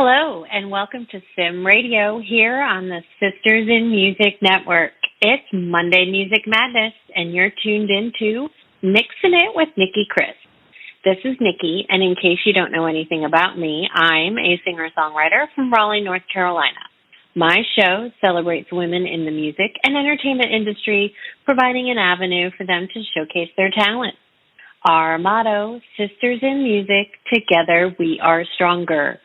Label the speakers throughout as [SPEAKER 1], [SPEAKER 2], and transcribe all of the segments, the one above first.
[SPEAKER 1] Hello, and welcome to SIMRadio here on the Sisters in Music Network. It's Monday Music Madness, and you're tuned into Mixing It with Nicki Kris. This is Nicki, and in case you don't know anything about me, I'm a singer-songwriter from Raleigh, North Carolina. My show celebrates women in the music and entertainment industry, providing an avenue for them to showcase their talent. Our motto, Sisters in Music, together we are stronger.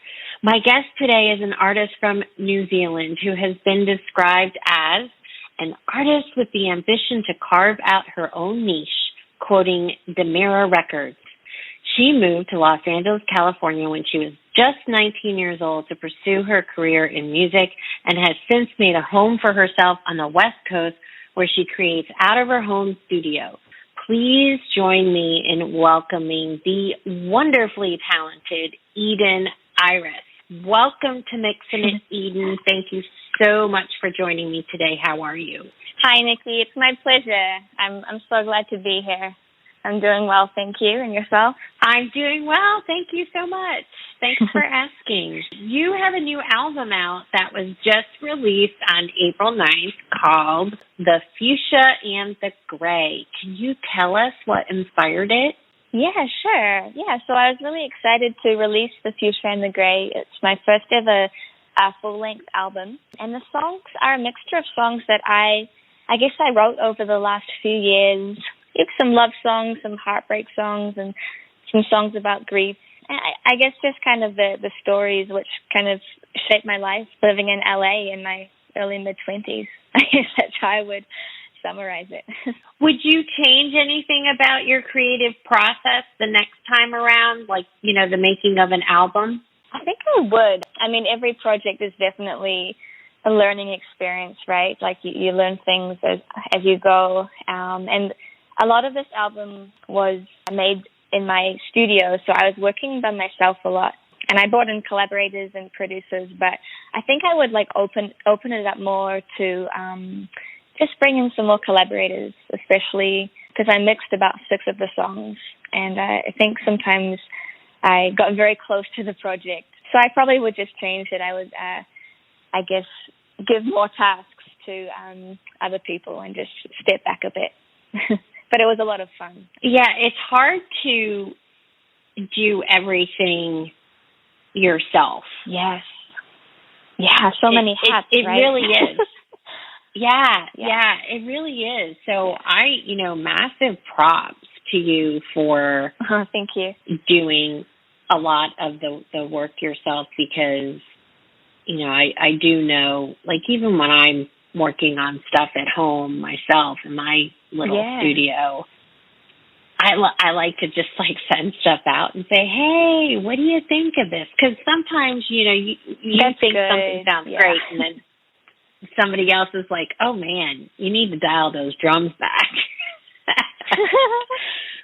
[SPEAKER 1] My guest today is an artist from New Zealand who has been described as an artist with the ambition to carve out her own niche, quoting Demira Records. She moved to Los Angeles, California when she was just 19 years old to pursue her career in music and has since made a home for herself on the West Coast where she creates out of her home studio. Please join me in welcoming the wonderfully talented Eden Iris. Welcome to Mixin' It, Eden. Thank you so much for joining me today. How are you?
[SPEAKER 2] Hi, Nicki. It's my pleasure. I'm so glad to be here. I'm doing well, thank you. And yourself?
[SPEAKER 1] I'm doing well. Thank you so much. Thanks for asking. You have a new album out that was just released on April 9th called The Fuchsia The Grey. Can you tell us what inspired it?
[SPEAKER 2] Yeah, sure. Yeah, so I was really excited to release The Fuchsia The Grey. It's my first ever full-length album. And the songs are a mixture of songs that I guess I wrote over the last few years. Some love songs, some heartbreak songs, and some songs about grief. I guess just kind of the stories which kind of shaped my life living in LA in my early mid-20s. I guess that's how I would summarize it.
[SPEAKER 1] Would you change anything about your creative process the next time around, like, the making of an album?
[SPEAKER 2] I think I would. I mean, every project is definitely a learning experience, right? Like you learn things as you go. And a lot of this album was made in my studio, so I was working by myself a lot. And I brought in collaborators and producers, but I think I would open it up more to just bring in some more collaborators, especially because I mixed about 6 of the songs. And I think sometimes I got very close to the project. So I probably would just change it. I would, I guess, give more tasks to other people and just step back a bit. But it was a lot of fun.
[SPEAKER 1] Yeah, it's hard to do everything yourself.
[SPEAKER 2] Yes. Yeah, so many hats,
[SPEAKER 1] it
[SPEAKER 2] right?
[SPEAKER 1] really is. Yeah, it really is. So massive props to you for
[SPEAKER 2] thank you.
[SPEAKER 1] Doing a lot of the work yourself because, I do know, like, even when I'm working on stuff at home myself in my little studio, I like to just, like, send stuff out and say, hey, what do you think of this? Because sometimes, you think something sounds great and then somebody else is like, oh, man, you need to dial those drums back.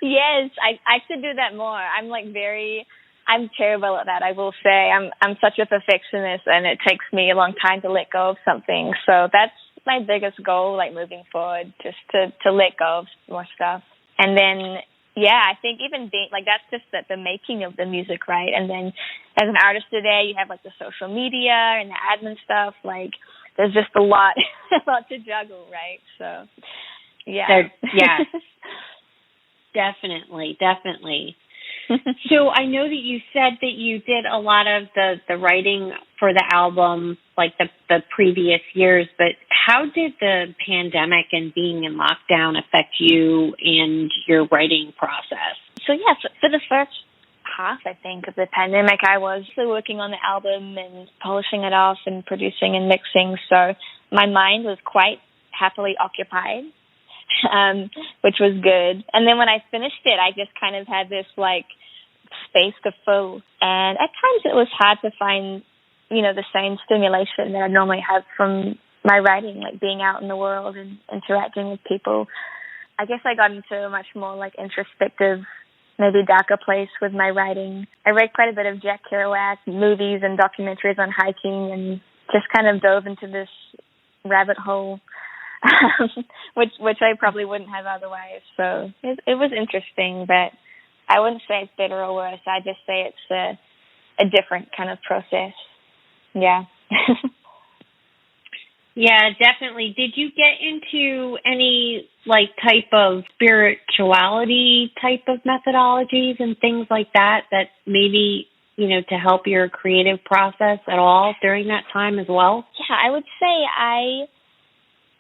[SPEAKER 2] Yes, I should do that more. I'm terrible at that, I will say. I'm such a perfectionist, and it takes me a long time to let go of something. So that's my biggest goal, like, moving forward, just to let go of more stuff. And then, I think even being, like, that's just the making of the music, right? And then as an artist today, you have, like, the social media and the admin stuff. Like, there's just a lot to juggle, right? So, yeah.
[SPEAKER 1] Definitely. So I know that you said that you did a lot of the writing for the album, like the previous years, but how did the pandemic and being in lockdown affect you and your writing process?
[SPEAKER 2] So, for the first half, I think, of the pandemic, I was still working on the album and polishing it off and producing and mixing, so my mind was quite happily occupied. Which was good. And then when I finished it, I just kind of had this, like, space to fill. And at times it was hard to find, the same stimulation that I normally have from my writing, like being out in the world and interacting with people. I guess I got into a much more, like, introspective, maybe darker place with my writing. I read quite a bit of Jack Kerouac, movies and documentaries on hiking, and just kind of dove into this rabbit hole. which I probably wouldn't have otherwise. So it was interesting, but I wouldn't say it's better or worse. I just say it's a different kind of process. Yeah.
[SPEAKER 1] Yeah, definitely. Did you get into any type of spirituality type of methodologies and things like that maybe, to help your creative process at all during that time as well?
[SPEAKER 2] Yeah, I would say I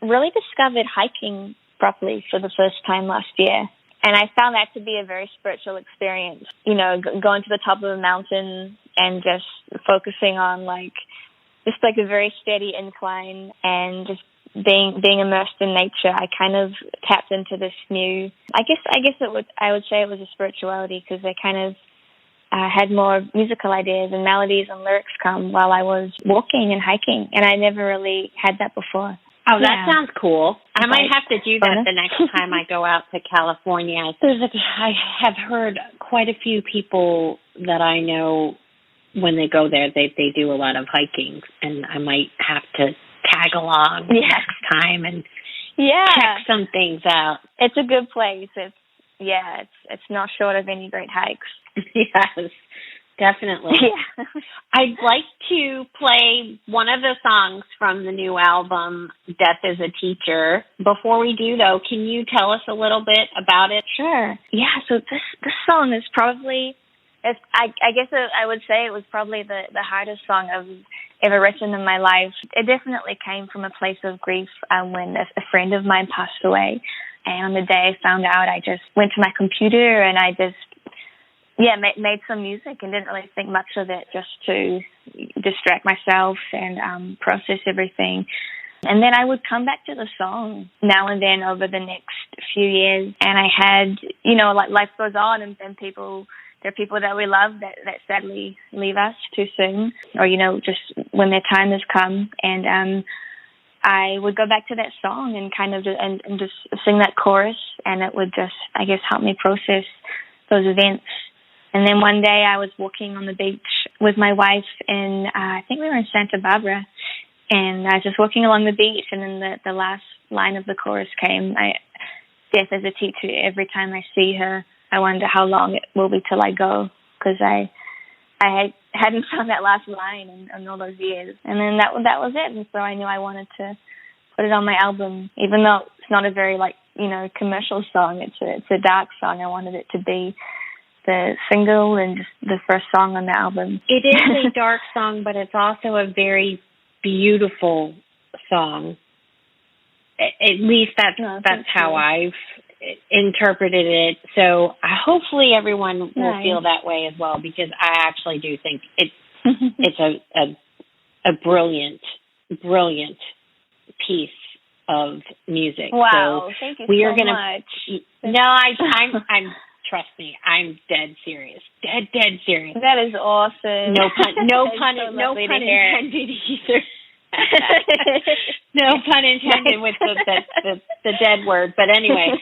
[SPEAKER 2] really discovered hiking properly for the first time last year. And I found that to be a very spiritual experience. Going to the top of a mountain and just focusing on a very steady incline and just being immersed in nature. I kind of tapped into this new. I would say it was a spirituality because I kind of had more musical ideas and melodies and lyrics come while I was walking and hiking, and I never really had that before.
[SPEAKER 1] Oh, that sounds cool. I might have to do that the next time I go out to California. I have heard quite a few people that I know when they go there, they do a lot hiking, and I might have to tag along next time and check some things out.
[SPEAKER 2] It's a good place. It's not short of any great hikes.
[SPEAKER 1] Yes, definitely.
[SPEAKER 2] Yeah.
[SPEAKER 1] I'd like to play one of the songs from the new album, Death is a Teacher. Before we do, though, can you tell us a little bit about it?
[SPEAKER 2] Sure. Yeah, so this song is probably, I guess I would say it was probably the hardest song I've ever written in my life. It definitely came from a place of grief when a friend of mine passed away. And on the day I found out, I just went to my computer and I just made some music and didn't really think much of it, just to distract myself and process everything. And then I would come back to the song now and then over the next few years. And I had, life goes on and people, there are people that we love that sadly leave us too soon, or, just when their time has come. And I would go back to that song and kind of and just sing that chorus, and it would just, I guess, help me process those events. And then one day I was walking on the beach with my wife, and I think we were in Santa Barbara, and I was just walking along the beach, and then the last line of the chorus came. Death is a teacher. Every time I see her, I wonder how long it will be till I go, because I hadn't found that last line in all those years. And then that was it. And so I knew I wanted to put it on my album, even though it's not a very commercial song. It's a dark song. I wanted it to be the single and just the first song on the album.
[SPEAKER 1] It is a dark song, but it's also a very beautiful song. At least that's how I've interpreted it. So hopefully everyone will feel that way as well, because I actually do think it's a brilliant piece of music.
[SPEAKER 2] Wow,
[SPEAKER 1] so
[SPEAKER 2] thank you
[SPEAKER 1] so
[SPEAKER 2] much.
[SPEAKER 1] No, I'm trust me, I'm dead serious. Dead serious.
[SPEAKER 2] That is awesome.
[SPEAKER 1] No pun intended either. No pun intended with the dead word. But anyway,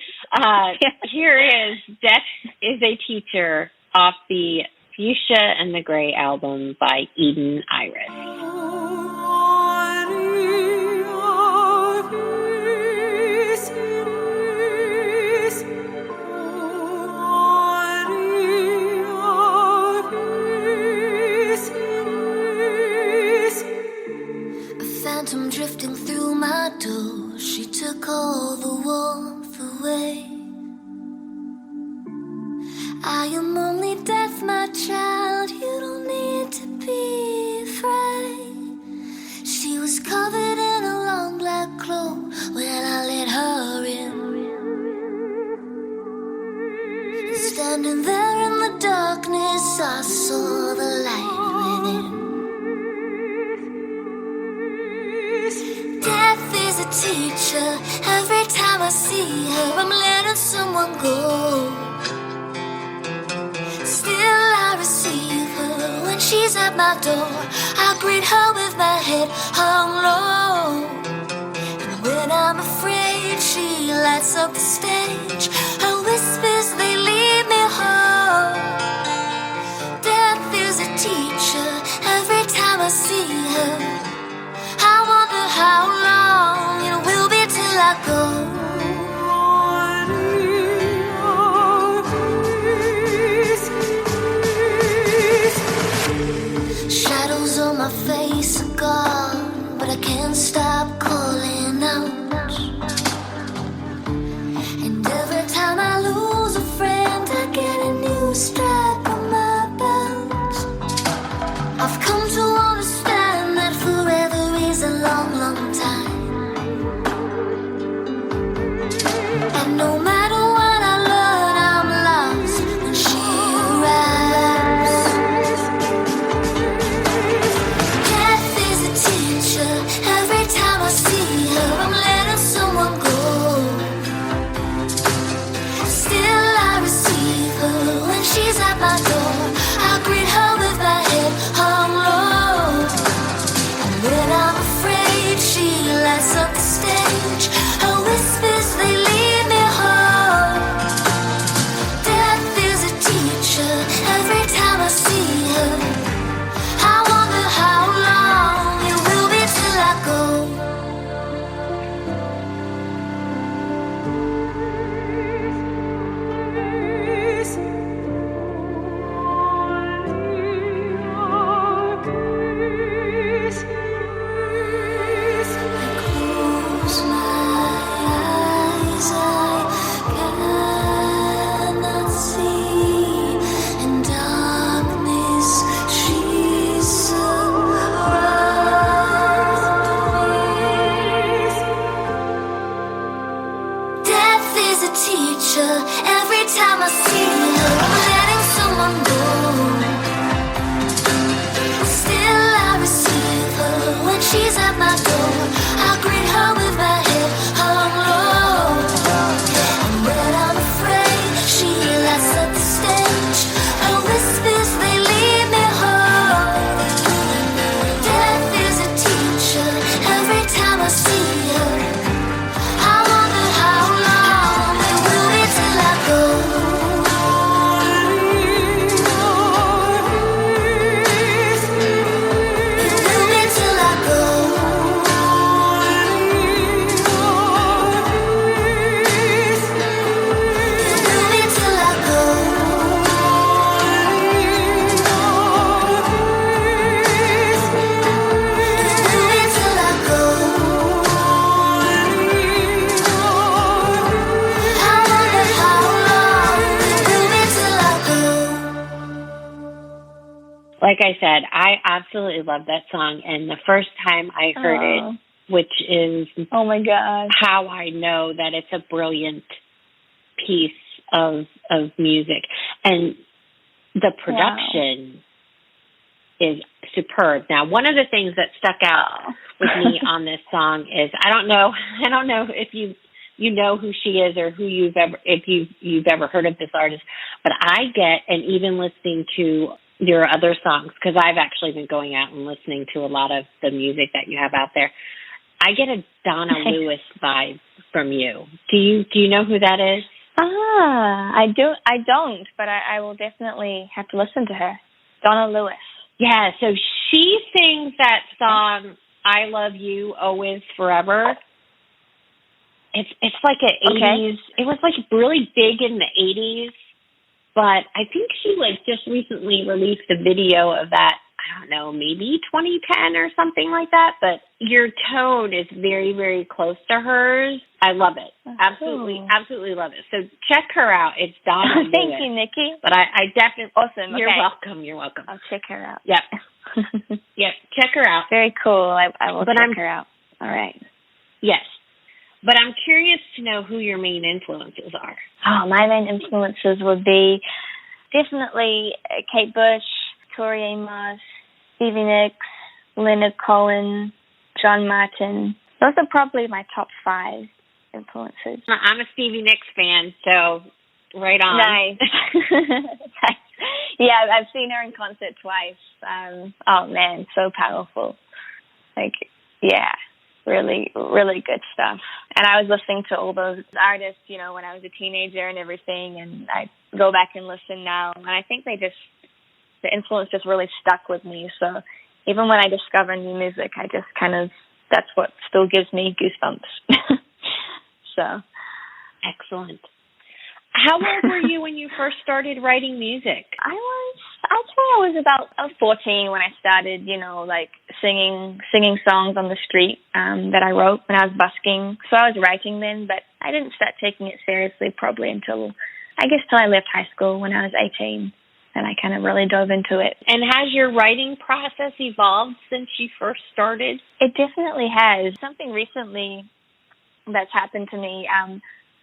[SPEAKER 1] here is Death is a Teacher off the Fuchsia and the Grey album by Eden Iris.
[SPEAKER 3] Phantom drifting through my door, she took all the warmth away. I am only death, my child, you don't need to be afraid. She was covered in a long black cloak when I let her in. Standing there in the darkness, I saw the light within. Death is a teacher. Every time I see her, I'm letting someone go. Still I receive her when she's at my door. I greet her with my head hung low. And when I'm afraid, she lights up the stage. Her whispers, they lead me home. Death is a teacher. Every time I see her, I wonder how long it will be till I go. Shadows on my my face are gone, but I can't stop calling out. And every time I lose a friend, I get a new strap on my belt. I've come to understand that forever is a long, long time. And no matter what I learn, I'm lost when she arrives. Death is a teacher. Every time I see her, I'm letting someone go. Still I receive her when she's at my door. I greet her with my head hung low. And when I'm afraid, she lights up the stage. Her whispers, they lead me home. Death is a teacher. Every time I see her, I wonder how long it will be till I go. Close my eyes, I cannot see. In darkness, she surrounds me. Death is a teacher. Every time I see her, I'm letting someone go. Still I receive her when she's at my door. I greet her with my head hung low. And when I'm afraid, she lights up the stage. Her whispers, they lead me home. Death is a teacher. Every time I see her, I wonder how long it will be till I go. It will be till I go. It will be till I go. It will be till I go. I wonder how long it will be till I go.
[SPEAKER 1] Like I said, I absolutely love that song. And the first time I heard it, which is
[SPEAKER 2] Oh my God.
[SPEAKER 1] how I know that it's a brilliant piece of music. And the production is superb. Now, one of the things that stuck out with me on this song is I don't know if you know who she is or who you've ever heard of this artist, but I get, and even listening to your other songs, because I've actually been going out and listening to a lot of the music that you have out there, I get a Donna Lewis vibe from you. Do you know who that is?
[SPEAKER 2] I don't, but I will definitely have to listen to her. Donna Lewis.
[SPEAKER 1] Yeah, so she sings that song, I Love You Always Forever. It's like an 80s. It was like really big in the 80s, but I think she like just recently released a video of that. I don't know, maybe 2010 or something like that, but your tone is very, very close to hers. I love it. Absolutely love it. So check her out. It's Donna Lewis.
[SPEAKER 2] Thank you, Nikki.
[SPEAKER 1] But I definitely...
[SPEAKER 2] Awesome.
[SPEAKER 1] You're
[SPEAKER 2] okay.
[SPEAKER 1] welcome.
[SPEAKER 2] I'll check her out.
[SPEAKER 1] Yep. Yep, check her out.
[SPEAKER 2] Very cool. I will check her out. All right.
[SPEAKER 1] Yes. But I'm curious to know who your main influences are.
[SPEAKER 2] Oh, my main influences would be definitely Kate Bush, Tori Amos, Stevie Nicks, Leonard Cohen, John Martin. Those are probably my top 5 influences.
[SPEAKER 1] I'm a Stevie Nicks fan, so right on.
[SPEAKER 2] Nice. Yeah, I've seen her in concert twice. Oh, man, so powerful. Like, yeah, really, really good stuff. And I was listening to all those artists, you know, when I was a teenager and everything, and I go back and listen now, and I think the influence just really stuck with me. So even when I discover new music, I just that's what still gives me goosebumps. So.
[SPEAKER 1] Excellent. How old were you when you first started writing music?
[SPEAKER 2] I was about 14 when I started, like singing songs on the street that I wrote when I was busking. So I was writing then, but I didn't start taking it seriously probably until I left high school when I was 18. And I kind of really dove into it.
[SPEAKER 1] And has your writing process evolved since you first started?
[SPEAKER 2] It definitely has. Something recently that's happened to me,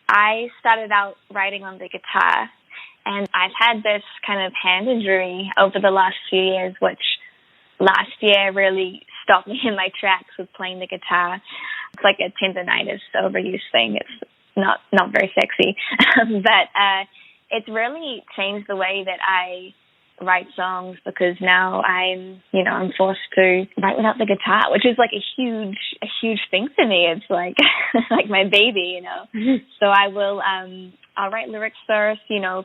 [SPEAKER 2] I started out writing on the guitar, and I've had this kind of hand injury over the last few years, which last year really stopped me in my tracks with playing the guitar. It's like a tendonitis overuse thing. It's not very sexy, but it's really changed the way that I write songs, because now I'm forced to write without the guitar, which is like a huge thing for me. It's like like my baby,
[SPEAKER 1] Mm-hmm.
[SPEAKER 2] So I'll write lyrics first,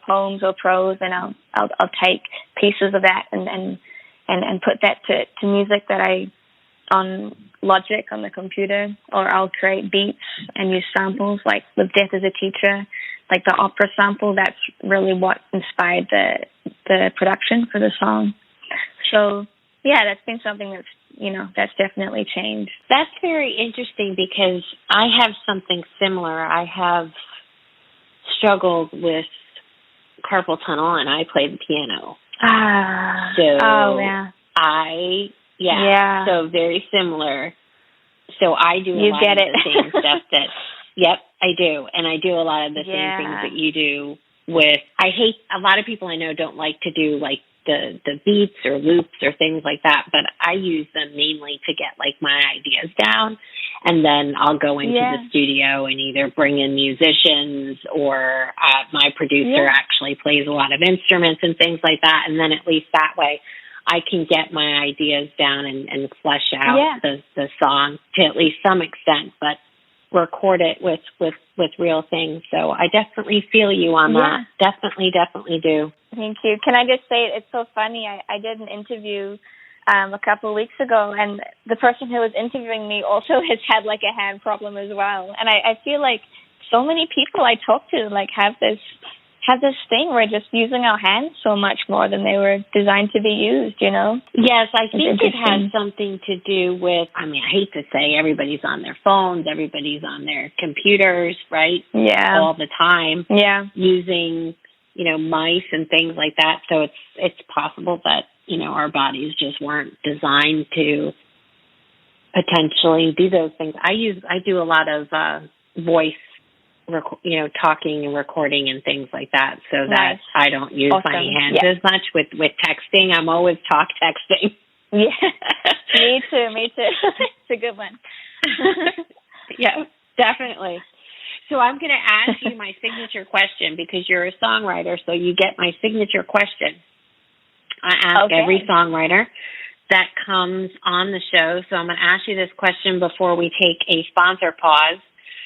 [SPEAKER 2] poems or prose, and I'll take pieces of that and put that to music that I on Logic on the computer, or I'll create beats and use samples like with Death as a Teacher, like the opera sample. That's really what inspired the production for the song. So yeah, that's been something that's definitely changed.
[SPEAKER 1] That's very interesting, because I have something similar. I have struggled with carpal tunnel, and I play the piano.
[SPEAKER 2] Yeah.
[SPEAKER 1] So very similar. So I do a lot of the same stuff that, yep, I do. And I do a lot of the same things that you do with, a lot of people I know don't like to do like the beats or loops or things like that, but I use them mainly to get like my ideas down. And then I'll go into the studio and either bring in musicians, or my producer actually plays a lot of instruments and things like that. And then at least that way I can get my ideas down and flesh out the song to at least some extent, but record it with real things. So I definitely feel you on that. Definitely do.
[SPEAKER 2] Thank you. Can I just say, it's so funny. I did an interview a couple of weeks ago, and the person who was interviewing me also has had like a hand problem as well. And I feel like so many people I talk to like have this thing where just using our hands so much more than they were designed to be used,
[SPEAKER 1] Yes, I think it has something to do with, I hate to say everybody's on their phones, everybody's on their computers, right?
[SPEAKER 2] Yeah.
[SPEAKER 1] All the time.
[SPEAKER 2] Yeah.
[SPEAKER 1] Using, mice and things like that. So it's possible that, our bodies just weren't designed to potentially do those things. I do a lot of voice, talking and recording and things like that, so that I don't use my hands as much with texting. I'm always talk texting.
[SPEAKER 2] Yeah, me too. It's a good one.
[SPEAKER 1] Yeah, definitely. So I'm going to ask you my signature question, because you're a songwriter, so you get my signature question. I ask every songwriter that comes on the show. So I'm going to ask you this question before we take a sponsor pause.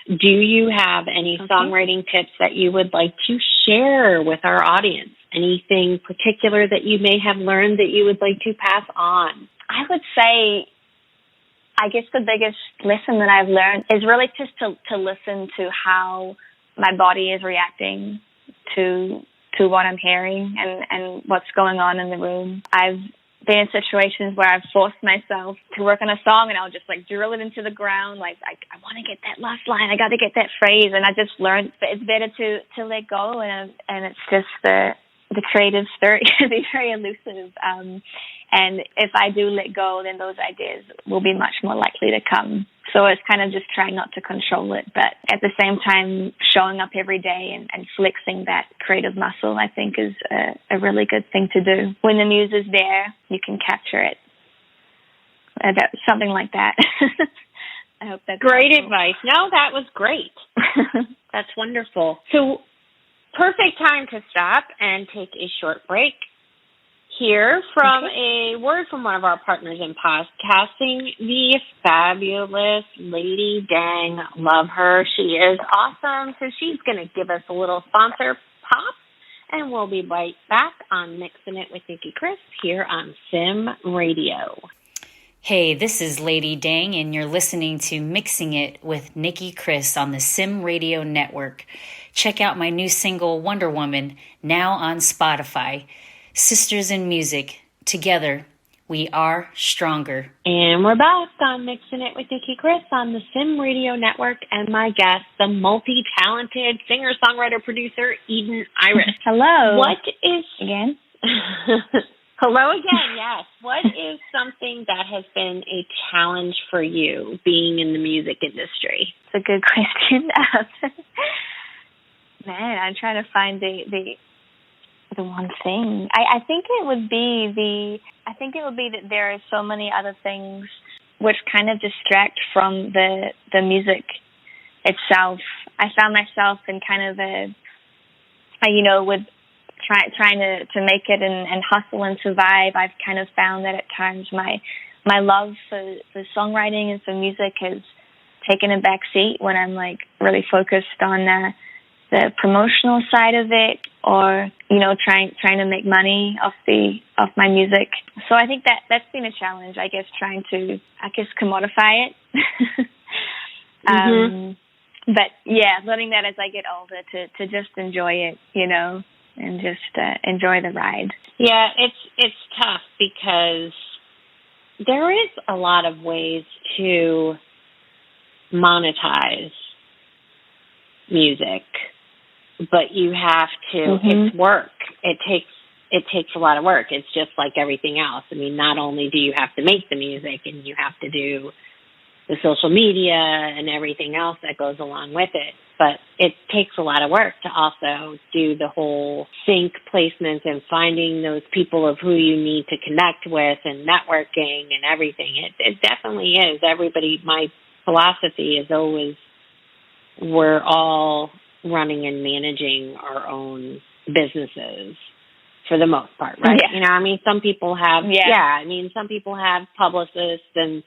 [SPEAKER 1] Do you have any songwriting tips that you would like to share with our audience? Anything particular that you may have learned that you would like to pass on?
[SPEAKER 2] I would say, I guess the biggest lesson that I've learned is really just to listen to how my body is reacting to what I'm hearing and what's going on in the room. I've been in situations where I've forced myself to work on a song, and I'll just like drill it into the ground. Like I want to get that last line. I got to get that phrase. And I just learned that it's better to let go. And it's just the creative spirit can be very elusive. And if I do let go, then those ideas will be much more likely to come. So it's kind of just trying not to control it, but at the same time, showing up every day and flexing that creative muscle, I think, is a really good thing to do. When the muse is there, you can capture it. Something like that. I hope that's
[SPEAKER 1] great
[SPEAKER 2] helpful.
[SPEAKER 1] Advice. No, that was great. That's wonderful. So, perfect time to stop and take a short break. Hear from a word from one of our partners in podcasting, the fabulous Lady Dang. Love her. She is awesome. So she's going to give us a little sponsor pop, and we'll be right back on Mixing It with Nicki Kris here on SIMRadio.
[SPEAKER 4] Hey, this is Lady Dang, and you're listening to Mixing It with Nicki Kris on the SIMRadio network. Check out my new single, Wonder Woman, now on Spotify. Sisters in Music, together, we are stronger.
[SPEAKER 1] And we're back on Mixing It with Nicki Kris on the SIMRadio network, and my guest, the multi-talented singer, songwriter, producer, Eden Iris.
[SPEAKER 2] Hello.
[SPEAKER 1] What is...
[SPEAKER 2] Again?
[SPEAKER 1] Hello again, yes. What is something that has been a challenge for you being in the music industry?
[SPEAKER 2] It's a good question. Man, I'm trying to find the one thing. I think it would be that there are so many other things which kind of distract from the music itself. I found myself in kind of with trying to make it and hustle and survive. I've kind of found that at times my love for songwriting and for music has taken a back seat when I'm like really focused on the promotional side of it, or trying to make money off my music. So I think that's been a challenge, I guess, trying to commodify it. But yeah, learning that as I get older to just enjoy it, and just enjoy the ride.
[SPEAKER 1] Yeah, it's tough because there is a lot of ways to monetize music, but you have to. It's work. It takes a lot of work. It's just like everything else. I mean, not only do you have to make the music, and you have to do the social media and everything else that goes along with it, but it takes a lot of work to also do the whole sync placements and finding those people of who you need to connect with and networking and everything. It definitely is. My philosophy is always we're all running and managing our own businesses for the most part, right? Yeah. Some people have, some people have publicists and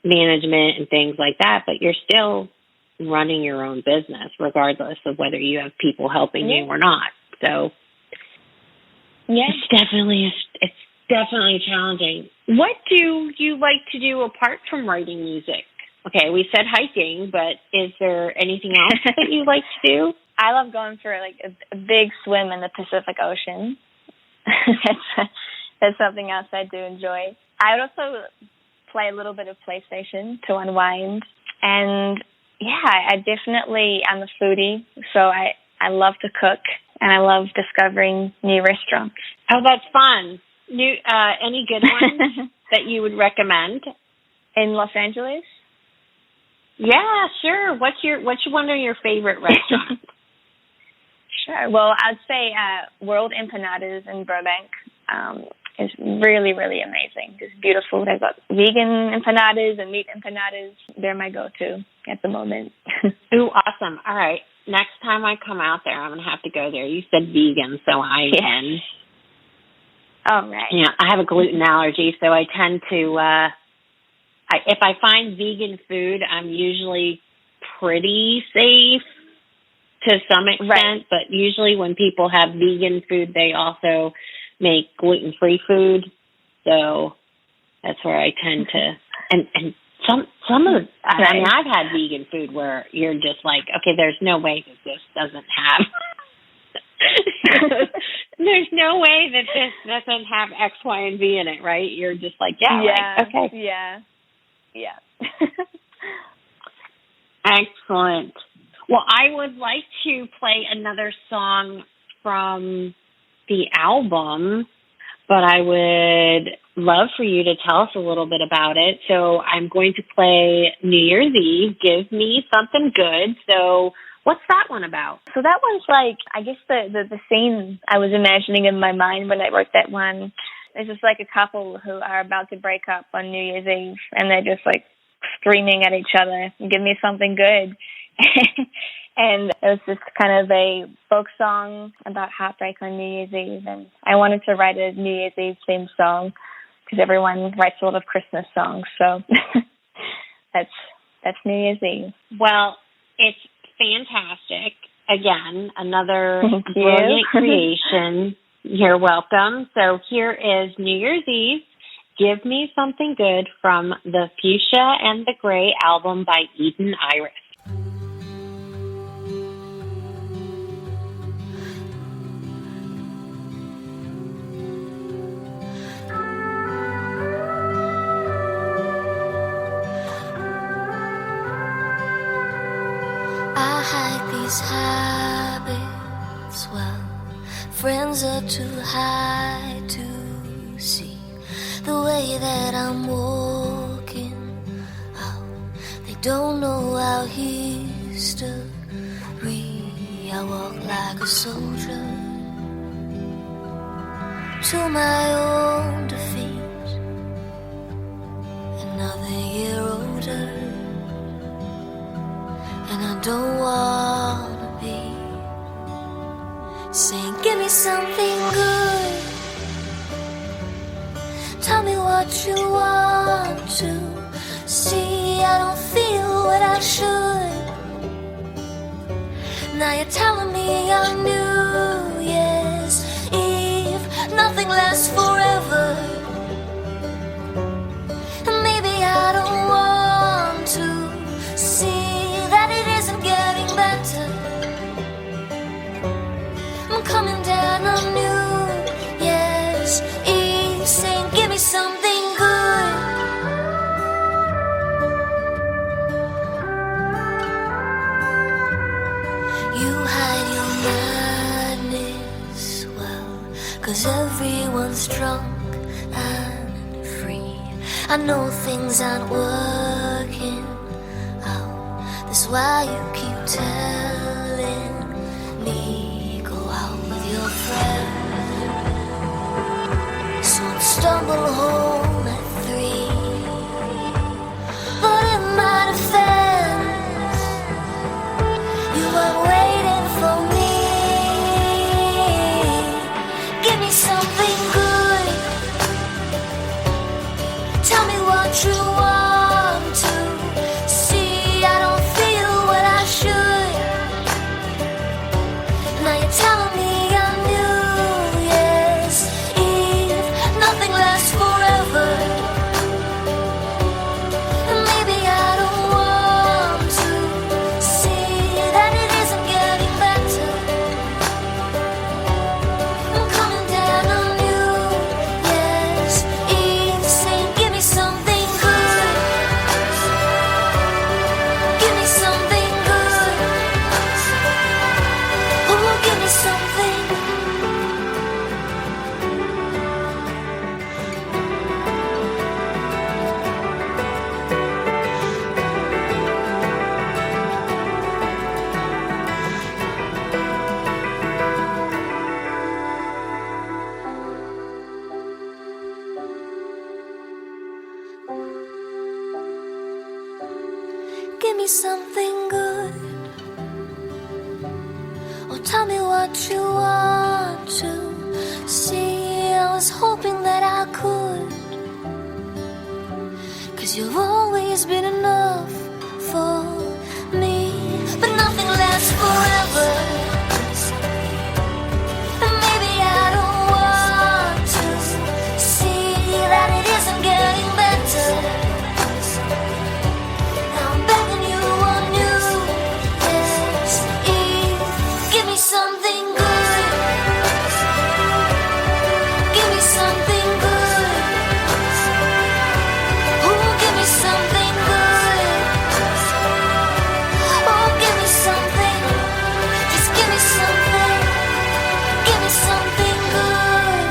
[SPEAKER 1] management and things like that, but you're still running your own business regardless of whether you have people helping you or not. So it's definitely challenging. What do you like to do apart from writing music? Okay, we said hiking, but is there anything else that you like to do?
[SPEAKER 2] I love going for like a big swim in the Pacific Ocean. That's something else I do enjoy. I would also play a little bit of PlayStation to unwind. And I'm a foodie, so I love to cook, and I love discovering new restaurants.
[SPEAKER 1] Oh, that's fun. Any good ones that you would recommend?
[SPEAKER 2] In Los Angeles?
[SPEAKER 1] Yeah, sure. What's one of your favorite restaurants?
[SPEAKER 2] Sure. Well, I'd say World Empanadas in Burbank is really, really amazing. It's beautiful. They've got vegan empanadas and meat empanadas. They're my go-to at the moment.
[SPEAKER 1] Ooh, awesome. All right. Next time I come out there, I'm going to have to go there. You said vegan, so I can.
[SPEAKER 2] All right.
[SPEAKER 1] Yeah, I have a gluten allergy, so I tend to, if I find vegan food, I'm usually pretty safe to some extent, but usually when people have vegan food, they also make gluten-free food, so that's where I tend to, and some of the, I've had vegan food where you're just like, okay, there's no way that this doesn't have, there's no way that this doesn't have X, Y, and Z in it, right? You're just like, okay.
[SPEAKER 2] Yeah.
[SPEAKER 1] Excellent. Well, I would like to play another song from the album, but I would love for you to tell us a little bit about it. So I'm going to play New Year's Eve, Give Me Something Good. So what's that one about?
[SPEAKER 2] So that one's like, I guess the scene I was imagining in my mind when I wrote that one. It's just like a couple who are about to break up on New Year's Eve, and they're just like screaming at each other, give me something good. And it was just kind of a folk song about heartbreak on New Year's Eve. And I wanted to write a New Year's Eve themed song because everyone writes a lot of Christmas songs. So that's New Year's Eve.
[SPEAKER 1] Well, it's fantastic. Again, another brilliant creation. You're welcome. So here is New Year's Eve, Give Me Something Good from the Fuchsia and the Grey album by Eden Iris.
[SPEAKER 3] these habits well. Friends are too high to see the way that I'm walking out. They don't know our history. I walk like a soldier to my own defeat. Another year older, and I don't wanna be saying, give me something good. Tell me what you want to see. I don't feel what I should. Now you're telling me on New Year's Eve nothing lasts forever. And maybe I don't want to see that it isn't getting better. I'm coming down on New Year's Eve saying, give me something good. You hide your madness well, 'cause everyone's drunk and free. I know things aren't working out. That's why you keep telling me go out with your friends. So I'll stumble home at 3. But in my defense, you weren't waiting for me. Give me something good. Tell me what you want to see. I don't feel what I should. Now you're telling me on New Year's Eve nothing lasts forever. And maybe I don't want to see that it isn't getting better. I'm coming down on New Year's Eve saying, give me something good. Give me something good. Oh, give me something. Give me something good. Oh, tell me what you want to see. I was hoping that I could, 'cause you've always been enough for me. But nothing lasts forever. And maybe I don't want to see that it isn't getting better. Now I'm begging you on New Year's Eve, give me something good. Give me something good. Oh, give me something good. Oh, give me something. Just give me something. Give me something good.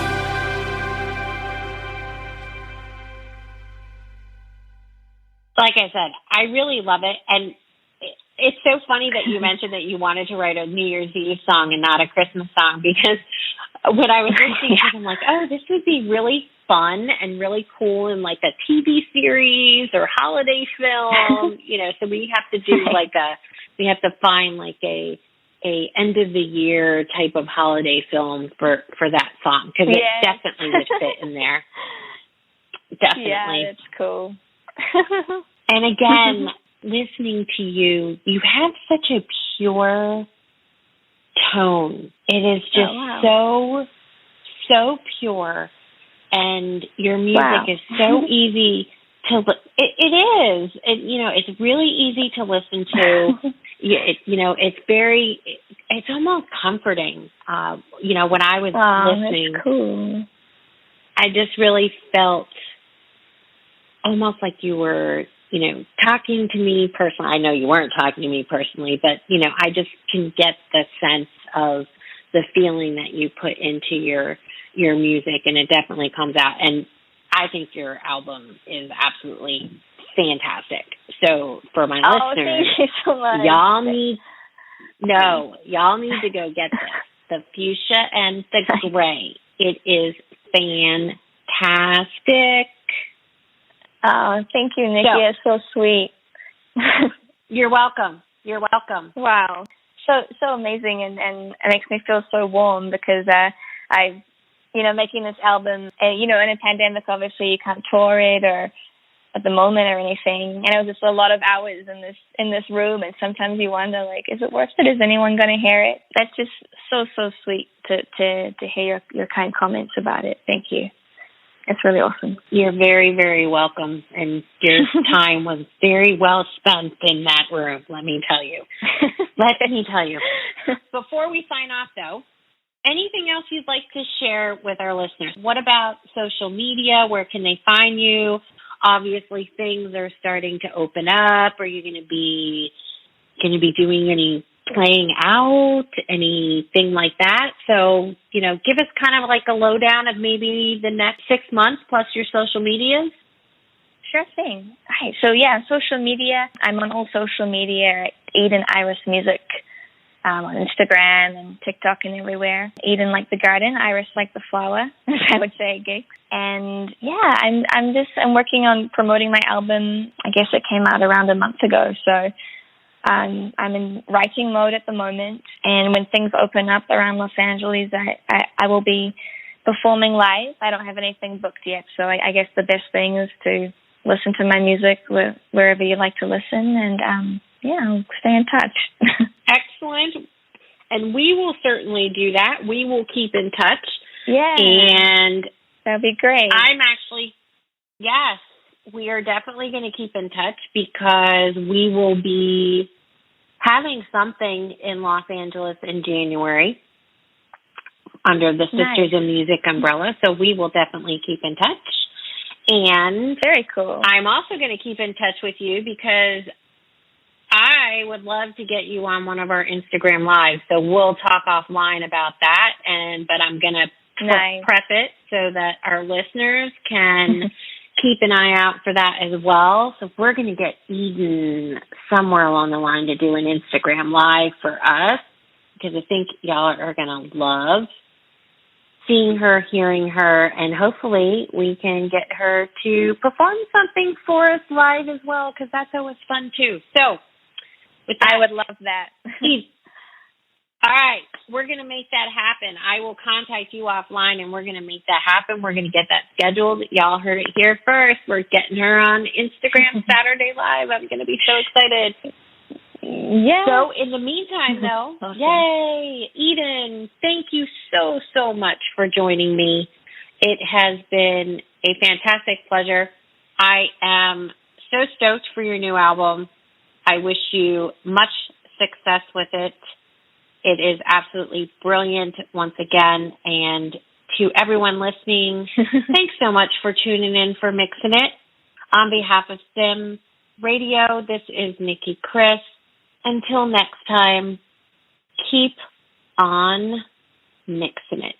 [SPEAKER 1] Like I said, I really love it. And it's so funny that you mentioned that you wanted to write a New Year's Eve song and not a Christmas song, because when I was listening to it, I'm like, oh, this would be really fun and really cool in like a TV series or holiday film, so we have to do we have to find like a end of the year type of holiday film for that song, because it definitely would fit in there. Definitely.
[SPEAKER 2] Yeah, that's cool.
[SPEAKER 1] And again, listening to you, you have such a pure tone. It is just so pure, and your music is so easy to. It is. It's really easy to listen to. It's very. It's almost comforting. When I was listening,
[SPEAKER 2] that's cool.
[SPEAKER 1] I just really felt almost like you were talking to me personally. I know you weren't talking to me personally, but, I just can get the sense of the feeling that you put into your music, and it definitely comes out. And I think your album is absolutely fantastic. So for my listeners,
[SPEAKER 2] thank you so much.
[SPEAKER 1] y'all need to go get this. The Fuchsia and the Grey. It is fantastic.
[SPEAKER 2] Oh, thank you, Nikki. It's so sweet.
[SPEAKER 1] You're welcome.
[SPEAKER 2] Wow. So amazing, and it makes me feel so warm because I making this album, in a pandemic, obviously you can't tour it or at the moment or anything. And it was just a lot of hours in this room, and sometimes you wonder, like, is it worth it? Is anyone going to hear it? That's just so sweet to hear your kind comments about it. Thank you. It's really awesome.
[SPEAKER 1] You're very, very welcome, and your time was very well spent in that room, let me tell you. Before we sign off, though, anything else you'd like to share with our listeners? What about social media? Where can they find you? Obviously, things are starting to open up. Are you going to be doing any playing out, anything like that? So, give us kind of like a lowdown of maybe the next 6 months plus your social medias.
[SPEAKER 2] Sure thing. Right. So, social media. I'm on all social media, Eden Iris Music, on Instagram and TikTok and everywhere. Eden like the garden, Iris like the flower, as I would say at gigs. And I'm working on promoting my album. I guess it came out around a month ago. So I'm in writing mode at the moment. And when things open up around Los Angeles, I will be performing live. I don't have anything booked yet. So I guess the best thing is to listen to my music wherever you like to listen. And I'll stay in touch.
[SPEAKER 1] Excellent. And we will certainly do that. We will keep in touch.
[SPEAKER 2] Yeah.
[SPEAKER 1] And
[SPEAKER 2] that'd be great.
[SPEAKER 1] Yes, we are definitely going to keep in touch because we will be having something in Los Angeles in January under the Sisters in Music umbrella. So we will definitely keep in touch. And
[SPEAKER 2] very cool.
[SPEAKER 1] I'm also going to keep in touch with you because I would love to get you on one of our Instagram lives. So we'll talk offline about that. But I'm going to prep it so that our listeners can keep an eye out for that as well. So we're going to get Eden somewhere along the line to do an Instagram live for us because I think y'all are going to love seeing her, hearing her, and hopefully we can get her to perform something for us live as well because that's always fun too. So with that,
[SPEAKER 2] I would love that.
[SPEAKER 1] All right, we're going to make that happen. I will contact you offline, and we're going to make that happen. We're going to get that scheduled. Y'all heard it here first. We're getting her on Instagram Saturday Live. I'm going to be so excited.
[SPEAKER 2] Yeah.
[SPEAKER 1] So in the meantime, though, awesome. Yay, Eden, thank you so much for joining me. It has been a fantastic pleasure. I am so stoked for your new album. I wish you much success with it. It is absolutely brilliant once again. And to everyone listening, thanks so much for tuning in for Mixing It. On behalf of SIMRadio, this is Nicki Kris. Until next time, keep on mixing it.